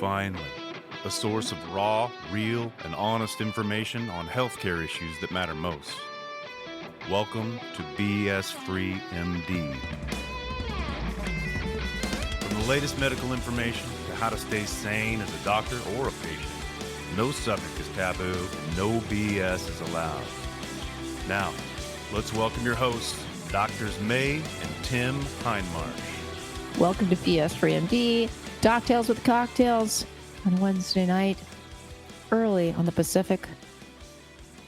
Finally, a source of raw, real, and honest information on healthcare issues that matter most. Welcome to BS Free MD. From the latest medical information to how to stay sane as a doctor or a patient, no subject is taboo, no BS is allowed. Now, let's welcome your hosts, Doctors May and Tim Hindmarsh. Welcome to BS Free MD, Doctales with Cocktails on Wednesday night, early on the Pacific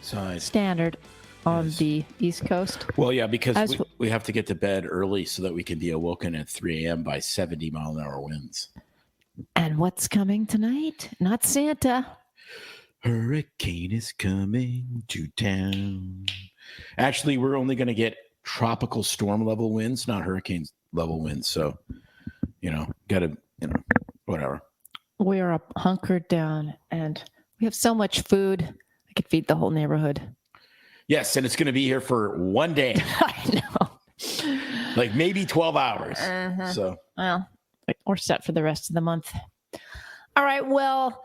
Standard on the East Coast. Well, yeah, because we have to get to bed early so that we can be awoken at 3 a.m. by 70-mile-an-hour winds. And what's coming tonight? Not Santa. Hurricane is coming to town. Actually, we're only going to get tropical storm level winds, not hurricane level winds. So, whatever. We are up hunkered down and we have so much food. I could feed the whole neighborhood. Yes, and it's going to be here for one day. I know. Like maybe 12 hours. So, well, we're set for the rest of the month. All right. Well,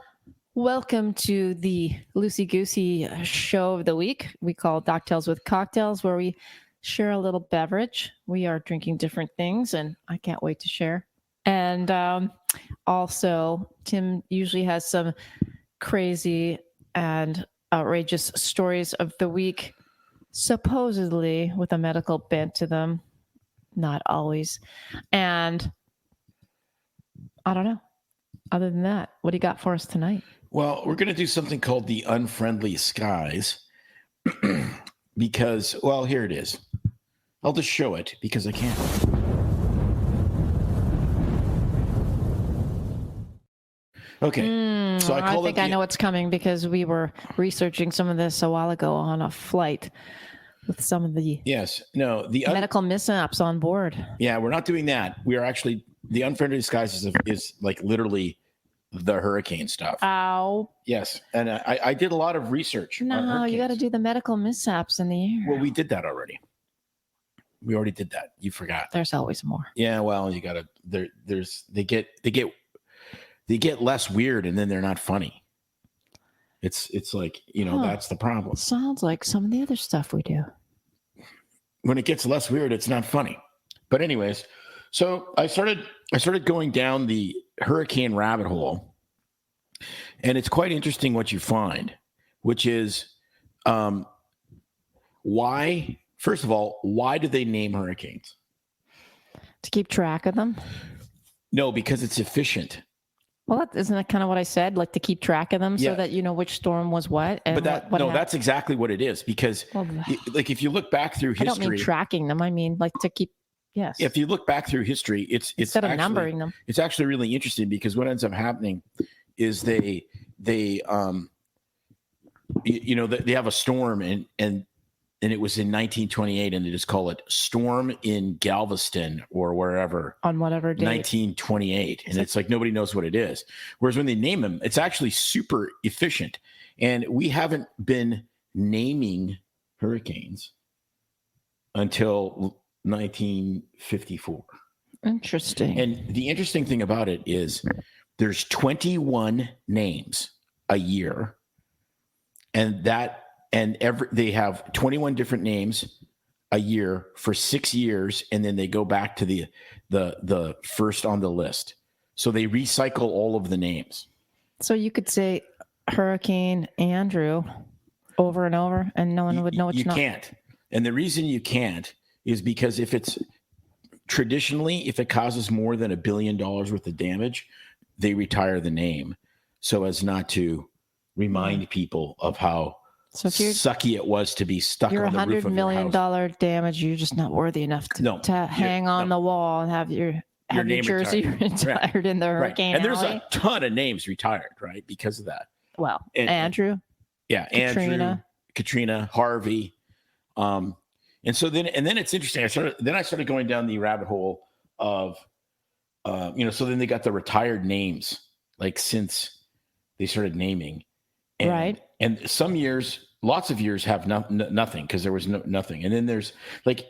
welcome to the loosey-goosey show of the week. We call Doctales with Cocktails, where we share a little beverage. We are drinking different things, and I can't wait to share. And also, Tim usually has some crazy and outrageous stories of the week, supposedly with a medical bent to them. Not always. And I don't know. Other than that, what do you got for us tonight? Well, we're going to do something called the Unfriendly Skies because, well, here it is. I'll just show it because I can. Okay. So I think I know what's coming because we were researching some of this a while ago on a flight with some of the medical mishaps on board. Yeah, we're not doing that. We are actually, the Unfriendly Skies is like literally the hurricane stuff. Ow. Yes. And I did a lot of research. No, you got to do the medical mishaps in the air. Well, we did that already. We already did that. You forgot. There's always more. Yeah, well, you got to, they get less weird and then they're not funny. It's like, that's the problem. Sounds like some of the other stuff we do. When it gets less weird, it's not funny. But anyways, so I started going down the hurricane rabbit hole, and it's quite interesting what you find, which is why, first of all, why do they name hurricanes? To keep track of them? No, because it's efficient. Well, isn't that kind of what I said? Like to keep track of them so that you know which storm was what? And that's exactly what it is. Because like if you look back through history, I don't mean tracking them. I mean like to keep. Yes. If you look back through history, it's instead of actually, numbering them. It's actually really interesting because what ends up happening is they have a storm and it was in 1928 and they just call it Storm in Galveston or wherever on whatever date. 1928, and it's like nobody knows what it is. Whereas when they name them, it's actually super efficient, and we haven't been naming hurricanes until 1954. Interesting. And the interesting thing about it is there's 21 names a year, and they have 21 different names a year for 6 years, and then they go back to the first on the list. So they recycle all of the names. So you could say Hurricane Andrew over and over, and no one would know it's not. You can't. And the reason you can't is because if it causes more than $1 billion worth of damage, they retire the name so as not to remind people of how sucky it was to be stuck on the roof of your house. You're $100 million damage. You're just not worthy enough to hang on the wall and have your jersey retired in the hurricane. And there's a ton of names retired, right, because of that. Well, Andrew. Yeah, Andrew, Katrina, Harvey. And so then it's interesting. I started going down the rabbit hole of, so then they got the retired names, like since they started naming. And, right. And some years, lots of years have nothing because there was nothing. And then there's like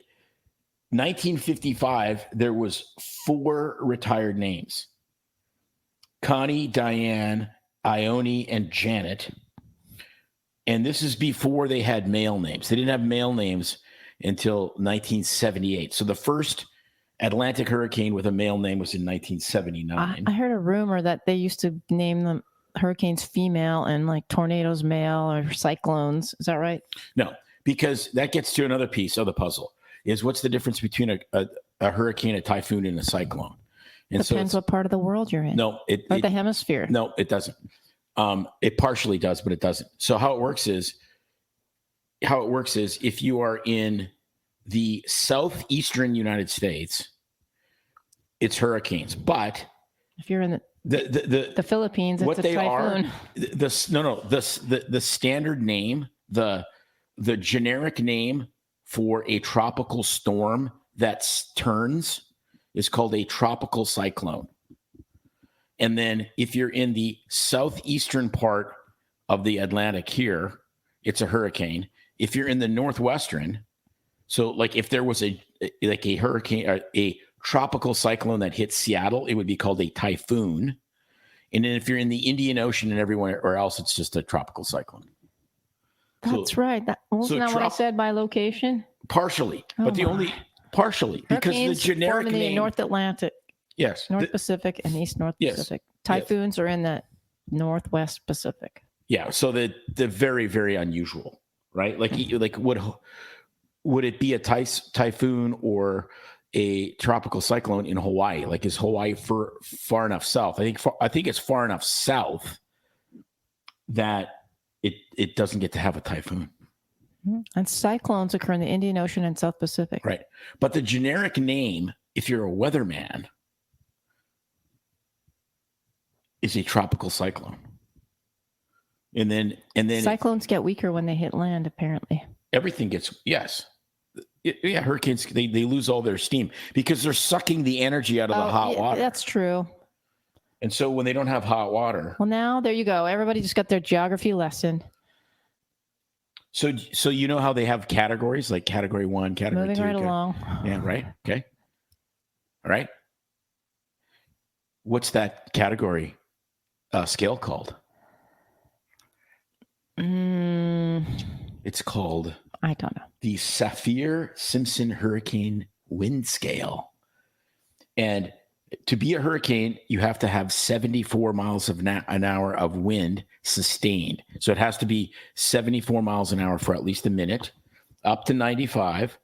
1955, there was 4 retired names. Connie, Diane, Ione, and Janet. And this is before they had male names. They didn't have male names until 1978. So the first Atlantic hurricane with a male name was in 1979. I heard a rumor that they used to name them hurricanes female and like tornadoes male or cyclones. Is that right? No, because that gets to another piece of the puzzle. Is what's the difference between a hurricane, a typhoon, and a cyclone? And Depends what part of the world you're in. No, or the hemisphere. No, it doesn't. It partially does, but it doesn't. So how it works is if you are in the southeastern United States, it's hurricanes. But if you're in the Philippines, it's a typhoon. The standard name, the generic name for a tropical storm that turns is called a tropical cyclone. And then if you're in the southeastern part of the Atlantic here, it's a hurricane. If you're in the northwestern, so like if there was a hurricane or a tropical cyclone that hit Seattle, it would be called a typhoon. And then if you're in the Indian Ocean and everywhere else, it's just a tropical cyclone. That's right. Wasn't that what I said by location? Partially, but partially because the generic name, the North Atlantic, yes, North Pacific and East North Pacific. Typhoons are in the Northwest Pacific. Yeah, so they're very, very unusual, right? Like would it be a typhoon or a tropical cyclone in Hawaii? Like, is Hawaii far enough south? I think it's far enough south that it doesn't get to have a typhoon. And cyclones occur in the Indian Ocean and South Pacific. Right. But the generic name, if you're a weatherman, is a tropical cyclone. And then cyclones get weaker when they hit land, apparently. Everything gets, yes. Yeah, hurricanes, they lose all their steam because they're sucking the energy out of the hot water. That's true. And so when they don't have hot water. Well, now there you go. Everybody just got their geography lesson. So you know how they have categories, like category 1, category 2. Moving right along. Yeah, right. Okay. All right. What's that category scale called? It's called, I don't know, the Saffir-Simpson Hurricane Wind Scale. And to be a hurricane, you have to have 74 miles an hour of wind sustained. So it has to be 74 miles an hour for at least a minute, up to 95.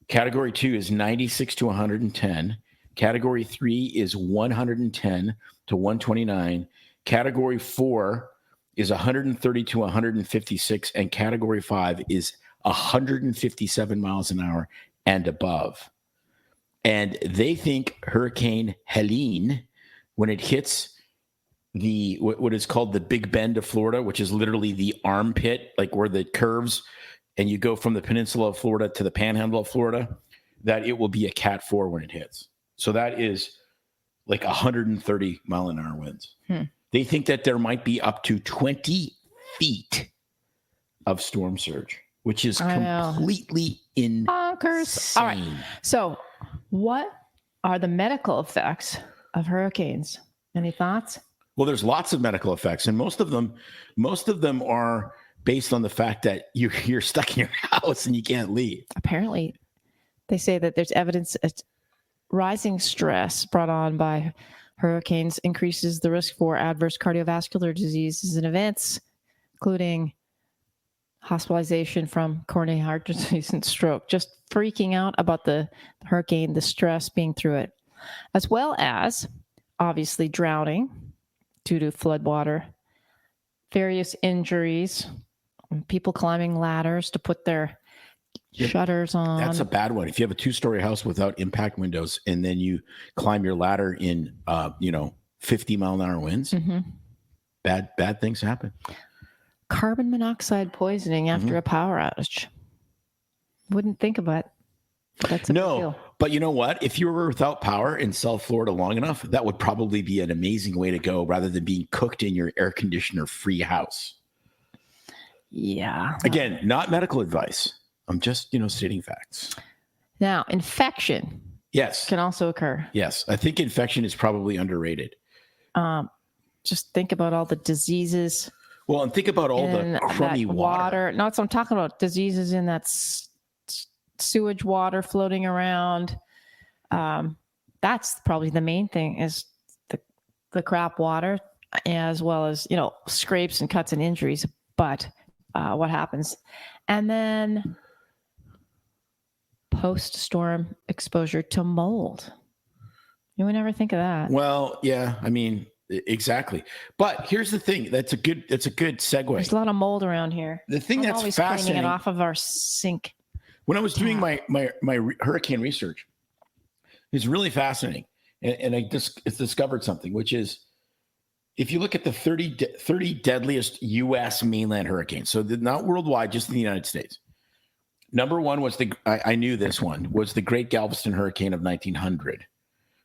Category 2 is 96 to 110. Category 3 is 110 to 129. Category 4 is 130 to 156. And category 5 is 157 miles an hour and above. And they think Hurricane Helene, when it hits what is called the Big Bend of Florida, which is literally the armpit, like where the curves, and you go from the peninsula of Florida to the panhandle of Florida, that it will be a Cat 4 when it hits. So that is like 130 mile an hour winds. They think that there might be up to 20 feet of storm surge, which is completely insane. Bonkers. All right. So what are the medical effects of hurricanes? Any thoughts? Well, there's lots of medical effects, and most of them are based on the fact that you're stuck in your house and you can't leave. Apparently, they say that there's evidence that rising stress brought on by hurricanes increases the risk for adverse cardiovascular diseases and events, including hospitalization from coronary heart disease and stroke. Just freaking out about the hurricane, the stress being through it, as well as obviously drowning due to floodwater, various injuries, people climbing ladders to put their shutters on. That's a bad one. If you have a 2-story house without impact windows and then you climb your ladder in 50 mile an hour winds, bad things happen. Carbon monoxide poisoning after a power outage. Wouldn't think about it. That's a big deal. But you know what? If you were without power in South Florida long enough, that would probably be an amazing way to go rather than being cooked in your air conditioner free house. Yeah. Again, not medical advice. I'm just, stating facts. Now, infection. Yes. Can also occur. Yes. I think infection is probably underrated Just think about all the diseases. Well, and think about all the crummy water. No, I'm talking about diseases in that sewage water floating around. That's probably the main thing is the crap water, as well as, scrapes and cuts and injuries. But what happens? And then post-storm exposure to mold. You would never think of that. Well, yeah, I mean, exactly. But here's the thing. That's a good segue. There's a lot of mold around here. The thing I'm that's always fascinating. cleaning it off of our sink. When I was doing my hurricane research, it's really fascinating. And I discovered something, which is if you look at the 30 deadliest U.S. mainland hurricanes, so not worldwide, just in the United States. Number one was I knew this one, was the Great Galveston Hurricane of 1900.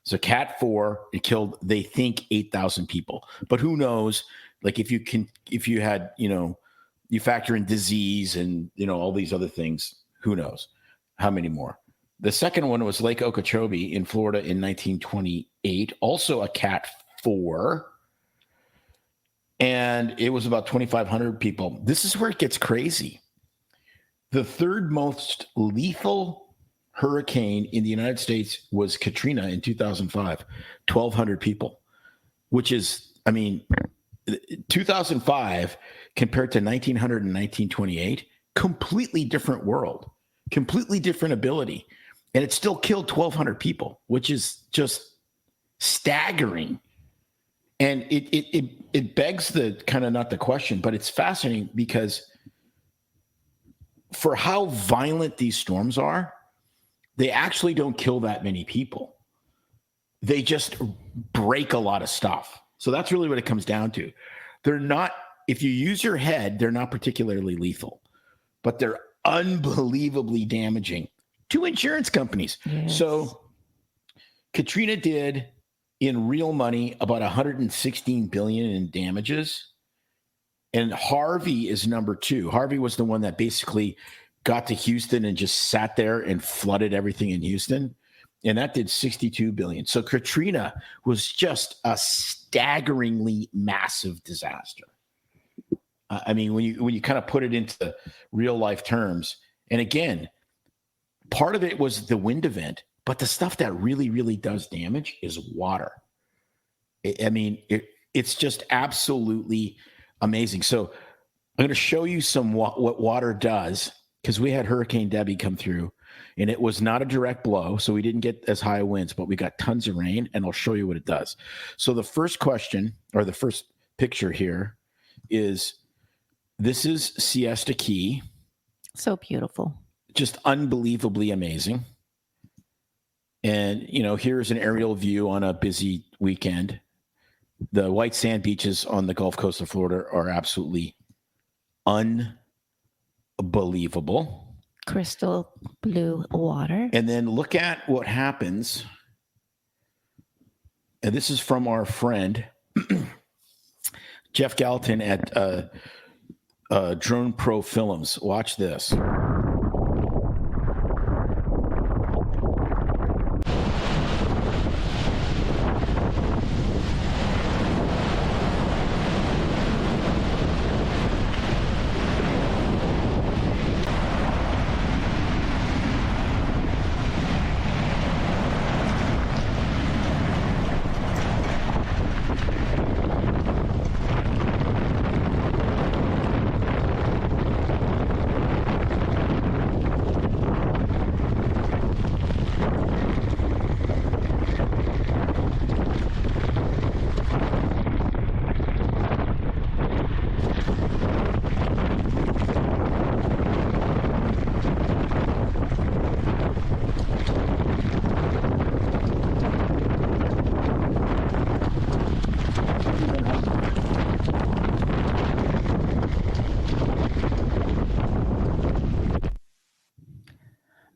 So Cat 4, it killed, they think, 8,000 people. But who knows? Like if you had, you factor in disease and, all these other things, who knows how many more. The second one was Lake Okeechobee in Florida in 1928, also a Cat 4. And it was about 2,500 people. This is where it gets crazy. The third most lethal hurricane in the United States was Katrina in 2005, 1,200 people, which is, 2005 compared to 1900 and 1928, completely different world, completely different ability. And it still killed 1,200 people, which is just staggering. And it begs the kind of, not the question, but it's fascinating because for how violent these storms are, they actually don't kill that many people. They just break a lot of stuff. So that's really what it comes down to. They're not, if you use your head, they're not particularly lethal, but they're unbelievably damaging to insurance companies. Yes. So Katrina did, in real money, about $116 billion in damages. And Harvey is number two. Harvey was the one that basically got to Houston and just sat there and flooded everything in Houston. And that did $62 billion. So Katrina was just a staggeringly massive disaster. When you kind of put it into real life terms, and again, part of it was the wind event, but the stuff that really, really does damage is water. It's just absolutely amazing. So I'm going to show you what water does, because we had Hurricane Debbie come through, and it was not a direct blow, so we didn't get as high winds, but we got tons of rain, and I'll show you what it does. So the first question, or the first picture here, is this is Siesta Key. So beautiful. Just unbelievably amazing. And, here's an aerial view on a busy weekend. The white sand beaches on the Gulf Coast of Florida are absolutely unbelievable. Crystal blue water. And then look at what happens. And this is from our friend, Jeff Gallatin at Drone Pro Films. Watch this.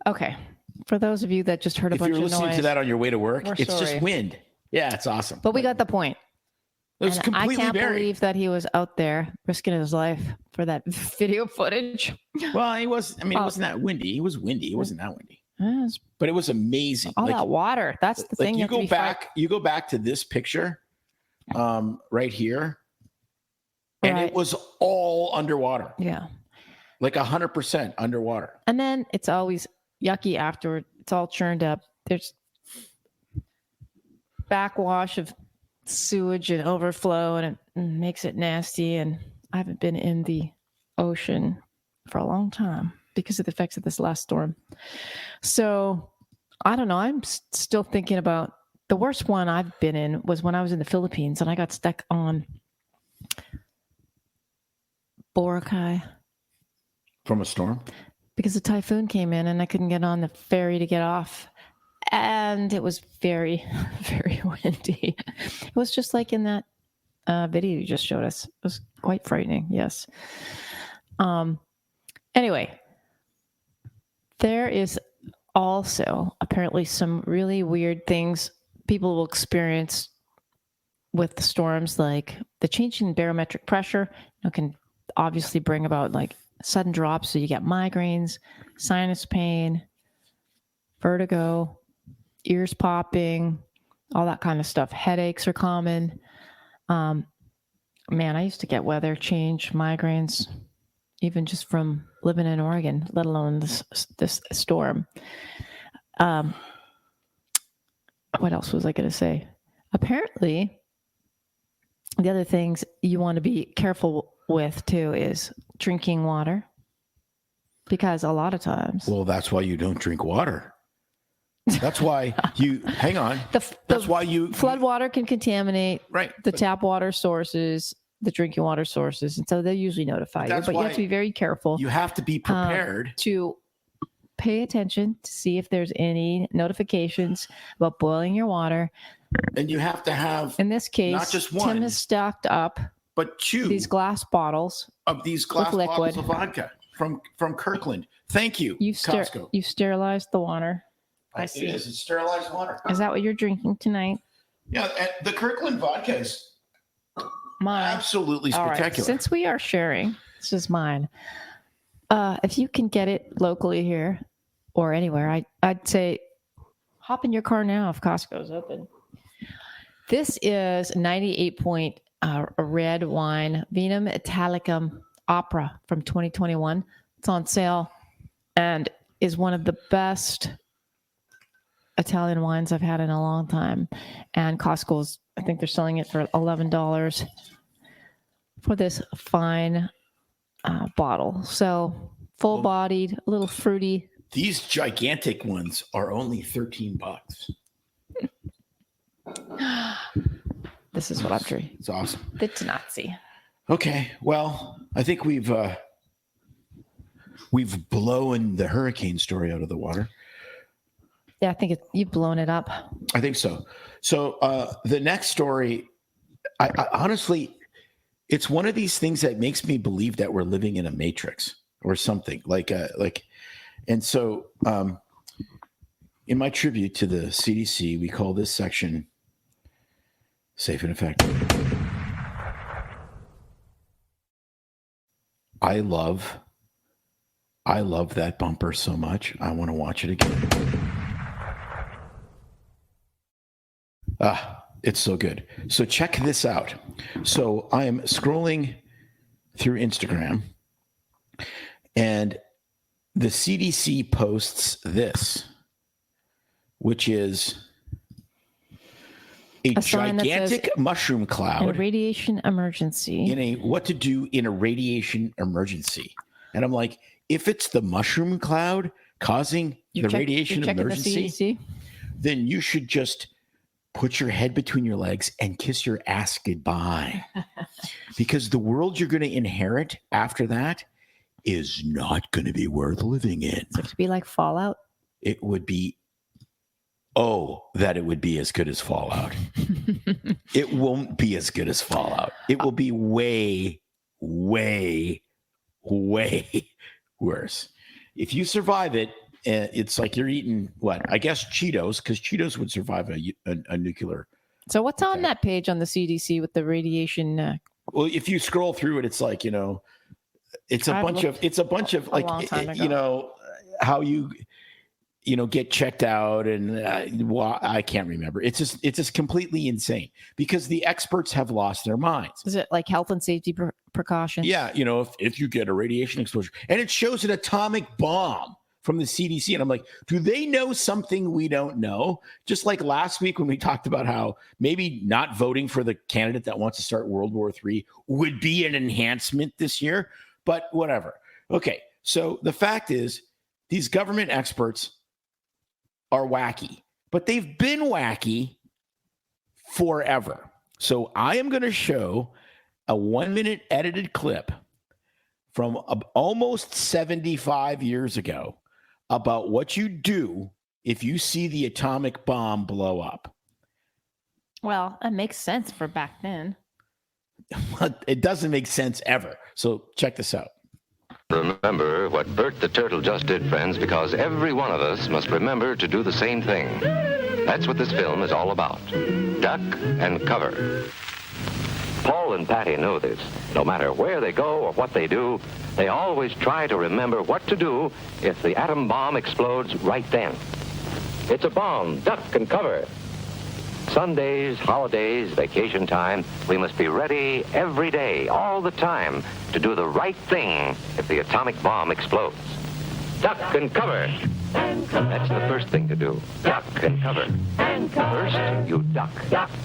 Okay. For those of you that just heard a bunch of noise. If you're listening to that on your way to work, it's just wind. Yeah, it's awesome. But we got the point. It was completely I can't buried. believe that he was out there risking his life for that video footage. Well, it wasn't that windy. It was windy. It wasn't that windy. But it was amazing. All that water. That's the thing. You go back to this picture, right here, and Right. it was all underwater, Yeah. like 100% underwater. And then it's always yucky afterward. It's all churned up. There's backwash of sewage and overflow, and it makes it nasty. And I haven't been in the ocean for a long time because of the effects of this last storm. So I don't know. I'm still thinking about the worst one I've been in was when I was in the Philippines and I got stuck on Boracay From a storm? because the typhoon came in and I couldn't get on the ferry to get off. And it was very, very windy. It was just like in that video you just showed us. It was quite frightening. Yes. Anyway, there is also apparently some really weird things people will experience with the storms, like the change in barometric pressure can obviously bring about like sudden drops. So you get migraines, sinus pain, vertigo, ears popping, all that kind of stuff. Headaches are common. Man, I used to get weather change, migraines, even just from living in Oregon, let alone this storm. What else was I going to say? Apparently, the other things you want to be careful with too is drinking water, because a lot of times. Well, that's why you don't drink water. That's why you hang on. That's why you flood water can contaminate the tap water sources, the drinking water sources, and so they usually notify you. But you have to be very careful. You have to be prepared to pay attention to see if there's any notifications about boiling your water. And you have to have, in this case, not just one, Tim has stocked up but two glass bottles of vodka from Kirkland. Thank you, Costco. You sterilized the water. I see. It is. It's sterilized water. Is that what you're drinking tonight? Yeah, and the Kirkland vodka is absolutely spectacular. Right. Since we are sharing, this is mine. If you can get it locally here or anywhere, I'd say hop in your car now if Costco's open. This is 98 point red wine, Vinum Italicum Opera from 2021. It's on sale and is one of the best Italian wines I've had in a long time. And Costco's, I think they're selling it for $11 for this fine bottle. So full-bodied, a little fruity. These gigantic ones are only $13. This is what I'm drinking. It's awesome. The Nazi. Okay, well, I think we've blown the hurricane story out of the water. Yeah, I think you've blown it up. I think so. So the next story, I honestly, it's one of these things that makes me believe that we're living in a matrix or something and so in my tribute to the CDC, we call this section Safe and Effective. I love that bumper so much. I want to watch it again. It's so good. So check this out. So I am scrolling through Instagram and the CDC posts this, which is a gigantic mushroom cloud. A radiation emergency. What to do in a radiation emergency. And I'm like, if it's the mushroom cloud causing the radiation emergency, then you should just put your head between your legs and kiss your ass goodbye. Because the world you're going to inherit after that is not going to be worth living in. So to be like Fallout? It would be, that it would be as good as Fallout. It won't be as good as Fallout. It will be way, way, way worse. If you survive it, it's like you're eating I guess Cheetos, because Cheetos would survive a nuclear. So what's on that page on the CDC with the radiation? Well, if you scroll through it, it's like, it's a bunch of like, how you, get checked out, and I can't remember. It's just completely insane because the experts have lost their minds. Is it like health and safety precautions? Yeah, if you get a radiation exposure, and it shows an atomic bomb from the CDC, and I'm like, do they know something we don't know? Just like last week when we talked about how maybe not voting for the candidate that wants to start World War III would be an enhancement this year, but whatever. Okay, so the fact is, these government experts are wacky, but they've been wacky forever. So I am going to show a 1-minute edited clip from almost 75 years ago about what you do if you see the atomic bomb blow up. Well, that makes sense for back then. It doesn't make sense ever. So check this out. Remember what Bert the Turtle just did, friends, because every one of us must remember to do the same thing. That's what this film is all about. Duck and cover. Paul and Patty know this. No matter where they go or what they do, they always try to remember what to do if the atom bomb explodes right then. It's a bomb. Duck and cover. Sundays, holidays, vacation time, we must be ready every day, all the time, to do the right thing if the atomic bomb explodes. Duck and cover. That's the first thing to do. Duck and cover. First, you duck.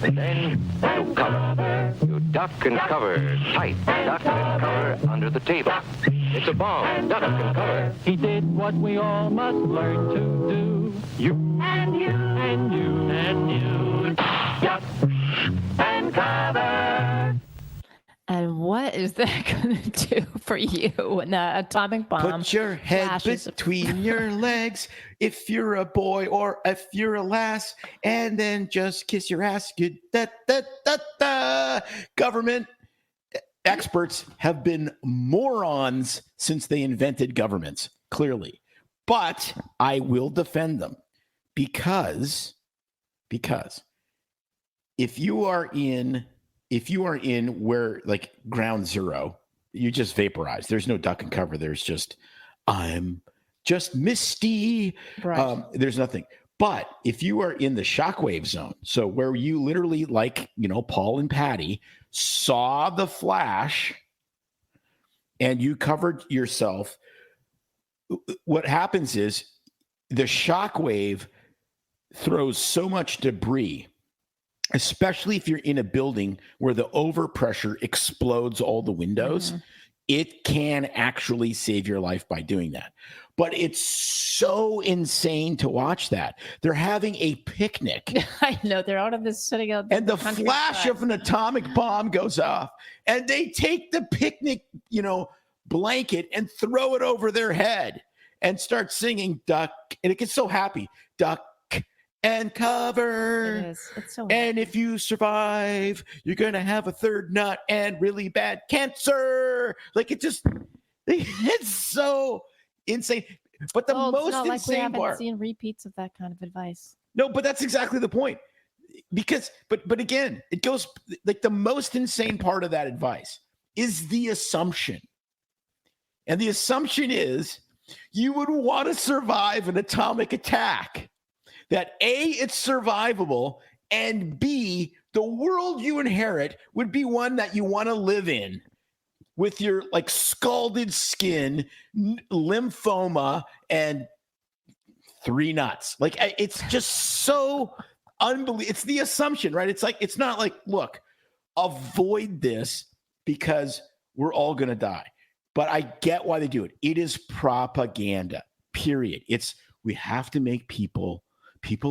Then you cover. You duck and cover tight. Duck and cover under the table. It's a bomb. Duck and cover. He did what we all must learn to do. You and you and you and you. Duck and cover. And what is that going to do for you when the atomic bomb Put your head flashes? between your legs if you're a boy or if you're a lass, and then just kiss your ass. Good. Government experts have been morons since they invented governments, clearly. But I will defend them because if you are in where like ground zero, you just vaporize. There's no duck and cover. There's just, I'm just misty. Right. There's nothing. But if you are in the shockwave zone, so where you literally, like, Paul and Patty saw the flash and you covered yourself, what happens is the shockwave throws so much debris, especially if you're in a building where the overpressure explodes all the windows, it can actually save your life by doing that. But it's so insane to watch that. They're having a picnic. I know. They're out of this sitting out. And the flash of an atomic bomb goes off. And they take the picnic, blanket and throw it over their head and start singing duck. And it gets so happy. Duck and cover. It is. It's so and if you survive, you're going to have a third nut and really bad cancer. Like it's so insane. But the it's most not like we insane haven't part. seen repeats of that kind of advice. No, but that's exactly the point. Because, but again, it goes like the most insane part of that advice is the assumption. And the assumption is you would want to survive an atomic attack. That A, it's survivable, and B, the world you inherit would be one that you want to live in with your like scalded skin, lymphoma, and 3 nuts. Like it's just so unbelievable. It's the assumption, right? It's like, it's not like, look, avoid this because we're all going to die. But I get why they do it. It is propaganda, period. We have to make people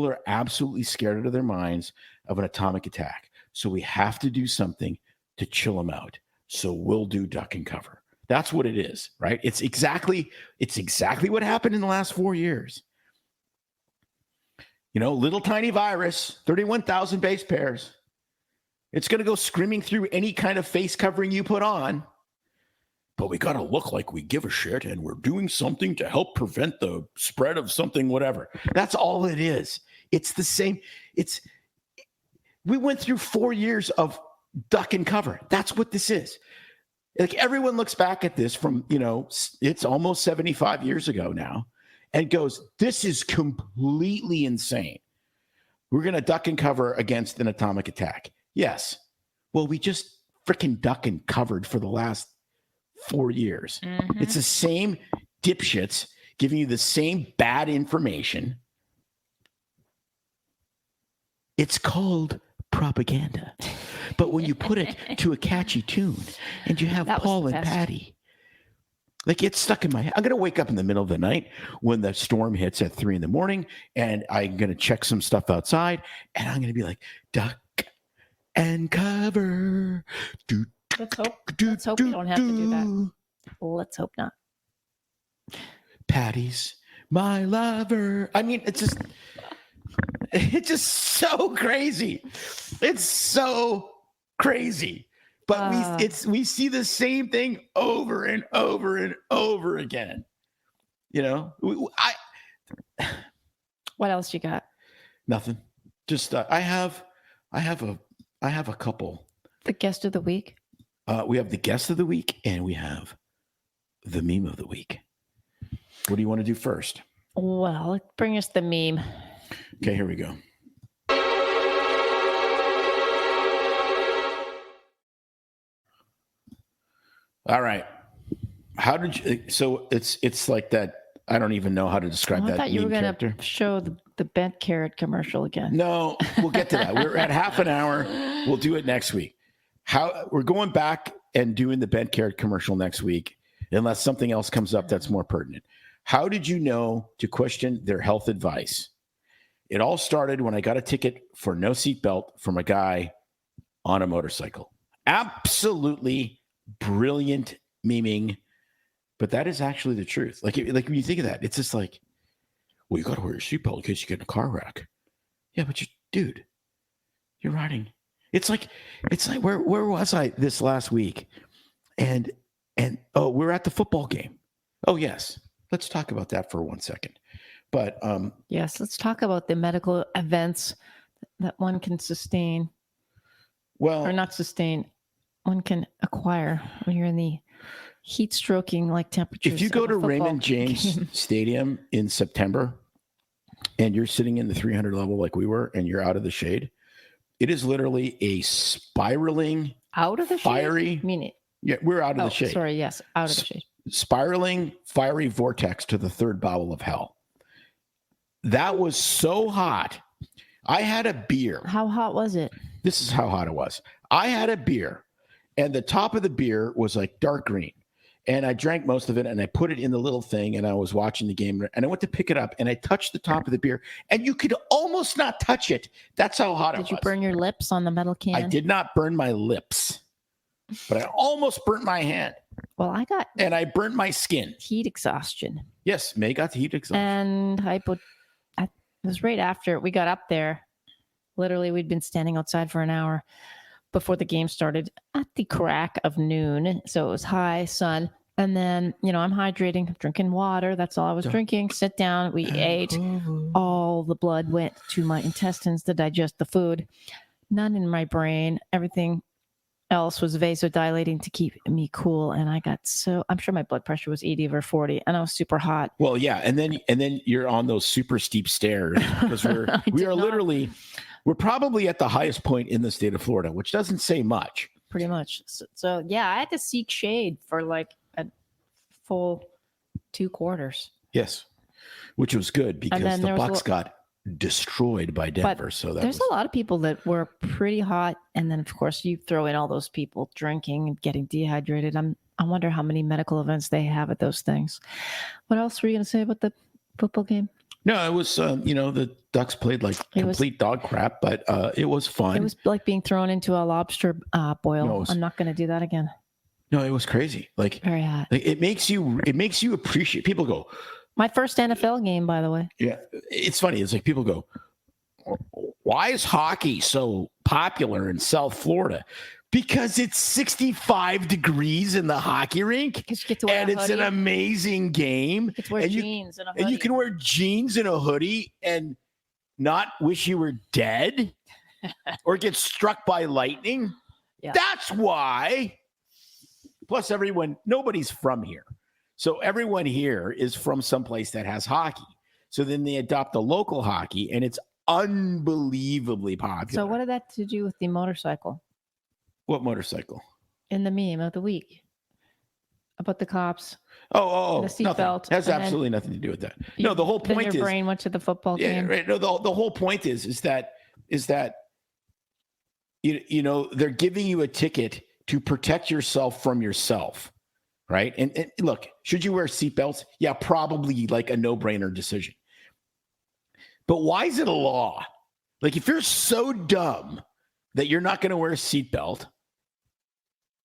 are absolutely scared out of their minds of an atomic attack. So we have to do something to chill them out. So we'll do duck and cover. That's what it is, right? It's exactly what happened in the last 4 years. Little tiny virus, 31,000 base pairs. It's going to go screaming through any kind of face covering you put on. But we got to look like we give a shit and we're doing something to help prevent the spread of something, whatever. That's all it is. It's the same. We went through 4 years of duck and cover. That's what this is. Like everyone looks back at this from, it's almost 75 years ago now. and goes, this is completely insane. We're going to duck and cover against an atomic attack. Yes. Well, we just freaking duck and covered for the last 4 years. Mhm. It's the same dipshits giving you the same bad information. It's called propaganda. But when you put it to a catchy tune and you have That was Paul the and best. Patty, like it's stuck in my head. I'm going to wake up in the middle of the night when the storm hits at 3 a.m. and I'm going to check some stuff outside and I'm going to be like, duck and cover. Do, Let's hope. do, Let's hope we don't have to do that. Let's hope not. Patty's my lover. I mean, it's just so crazy. It's so crazy. But we see the same thing over and over and over again. You know, What else you got? nothing. Just I have a couple. The guest of the week. We have the guest of the week and we have the meme of the week. What do you want to do first? Well, bring us the meme. Okay, here we go. All right. How did you? So it's like that. I don't even know how to describe I that. thought you were meme going character. to show the bent carrot commercial again. No, we'll get to that. We're at half an hour. We'll do it next week. We're going back and doing the bent carrot commercial next week, unless something else comes up that's more pertinent. How did you know to question their health advice? It all started when I got a ticket for no seatbelt from a guy on a motorcycle. Absolutely brilliant memeing, but that is actually the truth. Like when you think of that, it's just like, well, you got to wear your seatbelt in case you get in a car wreck. Yeah, but dude, you're riding. It's like where was I this last week? And we're at the football game. Oh yes, let's talk about that for 1 second. But Yes, let's talk about the medical events that one can sustain or not sustain. One can acquire when you're in the heat stroking like temperatures. if you go of a to football Raymond James game. Stadium in September and you're sitting in the 300 level like we were and you're out of the shade, it is literally a spiraling, out of the fiery. shade? Mean it? Yeah, we're out of the shade. Sorry, yes, out of the shade. Spiraling, fiery vortex to the third bowel of hell. That was so hot. I had a beer. How hot was it? This is how hot it was. I had a beer, and the top of the beer was like dark green. And I drank most of it, and I put it in the little thing, and I was watching the game, and I went to pick it up, and I touched the top of the beer, and you could almost not touch it. That's how hot it was. Did you burn your lips on the metal can? I did not burn my lips, but I almost burnt my hand, Well, I got and I burnt my skin. heat exhaustion. Yes, May got the heat exhaustion. And it was right after we got up there. Literally, we'd been standing outside for an hour before the game started at the crack of noon. So it was high sun. And then, I'm hydrating, drinking water. That's all I was drinking. Sit down. We ate. All the blood went to my intestines to digest the food. None in my brain. Everything else was vasodilating to keep me cool. And I'm sure my blood pressure was 80 over 40 and I was super hot. Well, yeah. And then you're on those super steep stairs because we're probably at the highest point in the state of Florida, which doesn't say much. Pretty much. So yeah, I had to seek shade for like a full 2 quarters. Yes. Which was good because then the there was Bucks got destroyed by Denver. So there's a lot of people that were pretty hot. And then of course you throw in all those people drinking and getting dehydrated. I wonder how many medical events they have at those things. What else were you going to say about the football game? No, it was, the Ducks played like complete dog crap, but it was fun. It was like being thrown into a lobster boil. No, I'm not going to do that again. No, it was crazy. Like very hot. Like, it makes you appreciate. People go, my first NFL game, by the way. Yeah, it's funny. It's like people go, why is hockey so popular in South Florida? Because it's 65 degrees in the hockey rink, and it's an amazing game. You can wear jeans and a hoodie. And you can wear jeans and a hoodie and not wish you were dead or get struck by lightning. Yeah. That's why. Plus, nobody's from here. So everyone here is from someplace that has hockey. So then they adopt the local hockey, and it's unbelievably popular. So what did that to do with the motorcycle What motorcycle? in the meme of the week about the cops? Oh, The nothing. seatbelt, Has and then absolutely nothing to do with that. No, the whole Then point your is brain went to the football game. right. No, the whole point is that you know they're giving you a ticket to protect yourself from yourself, right? And look, should you wear seatbelts? Yeah, probably like a no-brainer decision. But why is it a law? Like if you're so dumb that you're not going to wear a seatbelt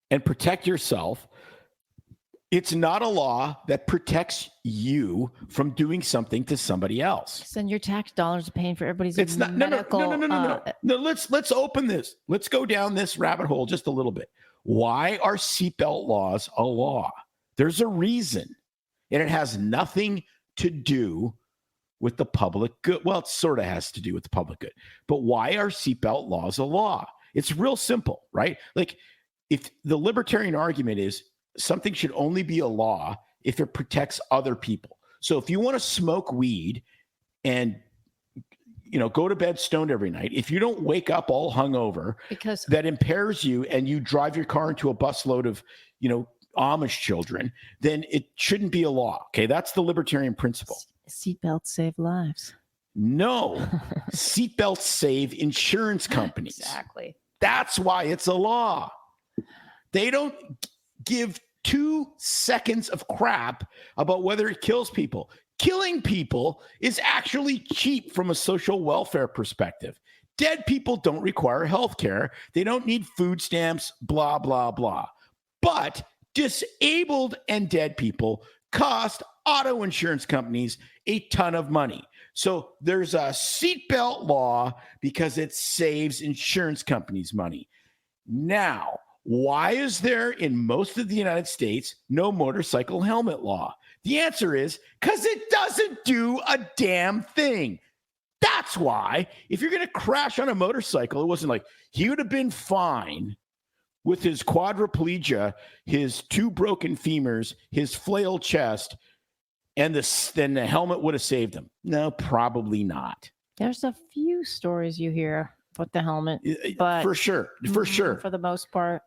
and protect yourself, it's not a law that protects you from doing something to somebody else. Send your tax dollars to paying for everybody's It's not medical. No. Let's open this. Let's go down this rabbit hole just a little bit. Why are seatbelt laws a law? There's a reason, and it has nothing to do with the public good. Well, it sort of has to do with the public good. But why are seatbelt laws a law? It's real simple, right? Like if the libertarian argument is something should only be a law if it protects other people. So if you want to smoke weed and go to bed stoned every night, if you don't wake up all hungover, because that impairs you and you drive your car into a busload of, Amish children, then it shouldn't be a law. Okay. That's the libertarian principle. seatbelts save lives. No, seatbelts save insurance companies. Exactly. That's why it's a law. They don't give 2 seconds of crap about whether it kills people. Killing people is actually cheap from a social welfare perspective. Dead people don't require health care. They don't need food stamps, blah, blah, blah. But disabled and dead people cost auto insurance companies a ton of money. So there's a seatbelt law because it saves insurance companies money. Now, why is there in most of the United States no motorcycle helmet law? The answer is because it doesn't do a damn thing. That's why if you're going to crash on a motorcycle, it wasn't like he would have been fine with his quadriplegia, his 2 broken femurs, his flailed chest, and then the helmet would have saved him. No, probably not. There's a few stories you hear about the helmet, but for sure. For the most part.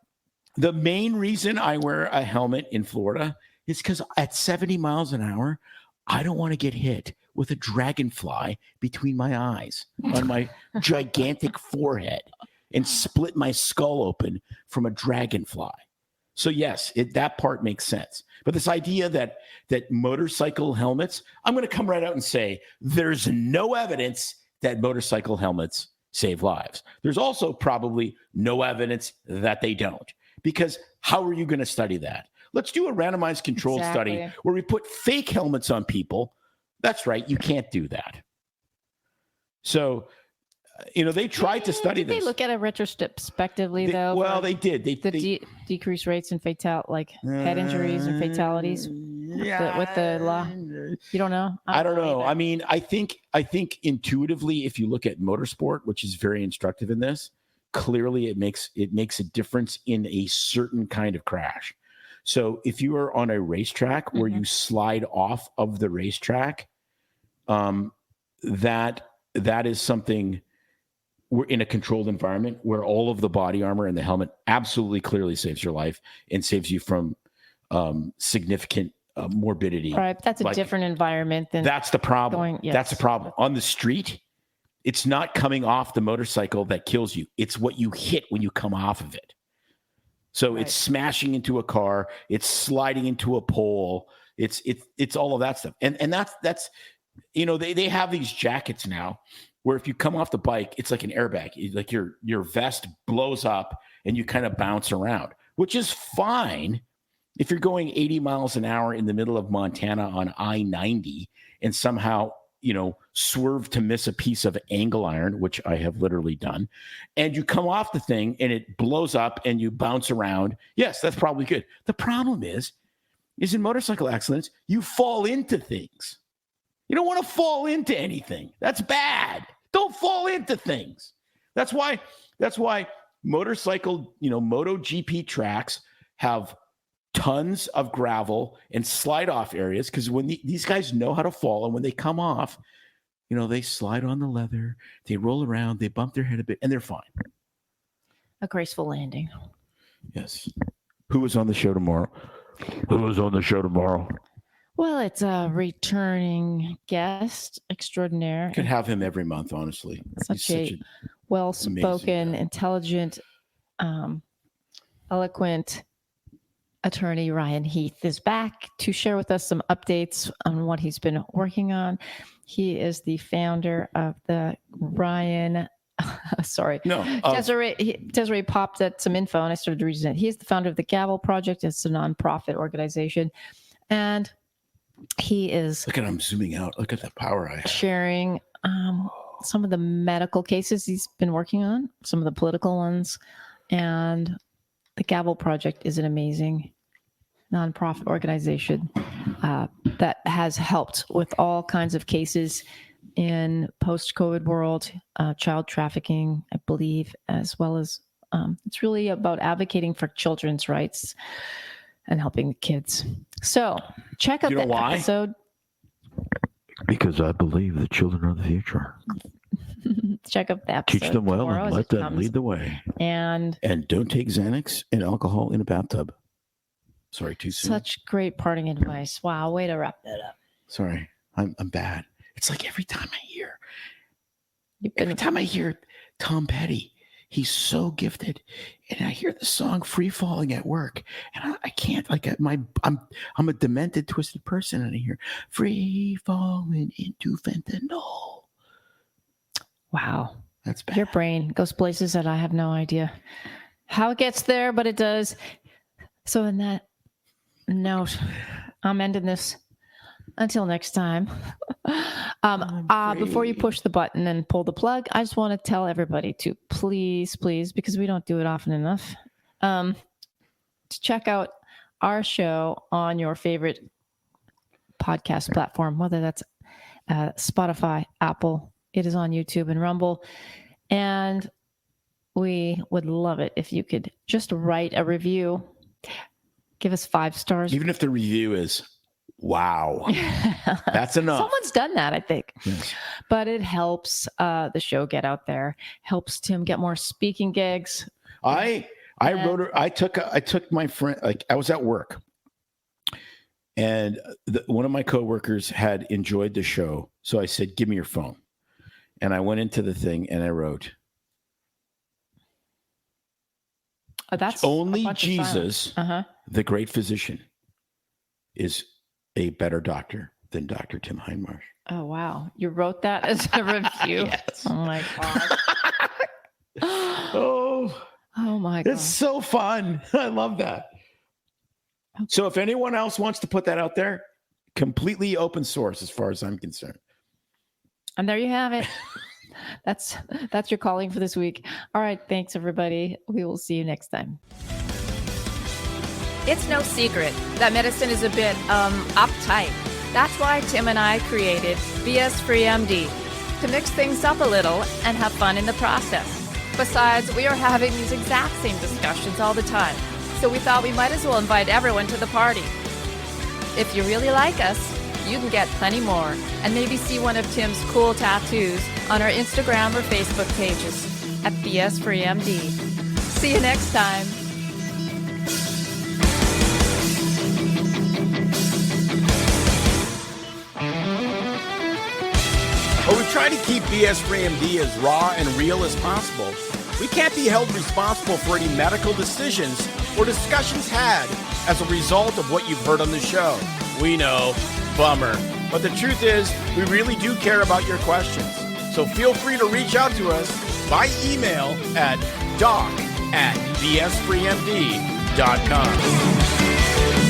The main reason I wear a helmet in Florida is because at 70 miles an hour, I don't want to get hit with a dragonfly between my eyes on my gigantic forehead and split my skull open from a dragonfly. So yes, that part makes sense. But this idea that motorcycle helmets, I'm going to come right out and say there's no evidence that motorcycle helmets save lives. There's also probably no evidence that they don't. Because how are you going to study that? Let's do a randomized controlled study where we put fake helmets on people. That's right. You can't do that. So, they tried to study this. They look at it retrospectively, though. Well, they did. They decrease rates in head injuries and fatalities with the law. You don't know? I don't know. I mean, I think intuitively, if you look at motorsport, which is very instructive in this, clearly it makes a difference in a certain kind of crash. So if you are on a racetrack where you slide off of the racetrack, that is something we're in a controlled environment where all of the body armor and the helmet absolutely clearly saves your life and saves you from significant morbidity. Right. That's a different environment than that's the problem. That's the problem. On the street, it's not coming off the motorcycle that kills you. It's what you hit when you come off of it. So it's smashing into a car, it's sliding into a pole, it's all of that stuff. And that's they have these jackets now where if you come off the bike, it's like an airbag. Like your vest blows up and you kind of bounce around, which is fine if you're going 80 miles an hour in the middle of Montana on I-90 and somehow swerve to miss a piece of angle iron, which I have literally done, and you come off the thing and it blows up and you bounce around. Yes, that's probably good. The problem is in motorcycle accidents, you fall into things. You don't want to fall into anything. That's bad. Don't fall into things. That's why motorcycle, MotoGP tracks have tons of gravel and slide off areas, because when these guys know how to fall, and when they come off, they slide on the leather, they roll around, they bump their head a bit, and they're fine. A graceful landing. Yes. Who is on the show tomorrow? Well, it's a returning guest extraordinaire. Could have him every month, honestly. Such a well-spoken, intelligent, eloquent attorney. Ryan Heath is back to share with us some updates on what he's been working on. He is the founder of the Desiree popped at some info and I started reading it. He is the founder of the Gavel Project. It's a nonprofit organization. And he is... Look at him zooming out. Look at the power I have. Sharing some of the medical cases he's been working on, some of the political ones. And the Gavel Project is an amazing nonprofit organization that has helped with all kinds of cases in post-COVID world, child trafficking, I believe, as well as it's really about advocating for children's rights and helping the kids. So check out that episode. Because I believe the children are the future. Check out that episode. Teach them well and let them lead the way. And don't take Xanax and alcohol in a bathtub. Sorry, too soon. Such great parting advice. Wow, way to wrap that up. Sorry, I'm bad. It's like every time I hear Tom Petty, he's so gifted, and I hear the song "Free Falling" at work, and I can't. I'm a demented, twisted person, and I hear "Free Falling into Fentanyl." Wow, that's bad. Your brain goes places that I have no idea how it gets there, but it does. So in that note, I'm ending this. Until next time. Before you push the button and pull the plug, I just want to tell everybody to please, because we don't do it often enough, to check out our show on your favorite podcast platform, whether that's Spotify, Apple. It is on YouTube and Rumble. And we would love it if you could just write a review. Give us 5 stars. Even if the review is... Wow. That's enough. Someone's done that, I think. Yes. But it helps the show get out there, helps Tim get more speaking gigs. I took my friend, I was at work, and one of my coworkers had enjoyed the show. So I said, "Give me your phone." And I went into the thing and I wrote, that's only Jesus, the great physician, is a better doctor than Dr. Tim Hindmarsh. Oh, wow. You wrote that as a review? Yes. Oh, my God. Oh, my God. It's so fun. I love that. Okay. So if anyone else wants to put that out there, completely open source as far as I'm concerned. And there you have it. That's your calling for this week. All right. Thanks, everybody. We will see you next time. It's no secret that medicine is a bit, uptight. That's why Tim and I created BS Free MD, to mix things up a little and have fun in the process. Besides, we are having these exact same discussions all the time, so we thought we might as well invite everyone to the party. If you really like us, you can get plenty more, and maybe see one of Tim's cool tattoos on our Instagram or Facebook pages at BS Free MD. See you next time. But we try to keep BS Free MD as raw and real as possible. We can't be held responsible for any medical decisions or discussions had as a result of what you've heard on the show. We know, bummer. But the truth is, we really do care about your questions. So feel free to reach out to us by email at doc@bsfreemd.com.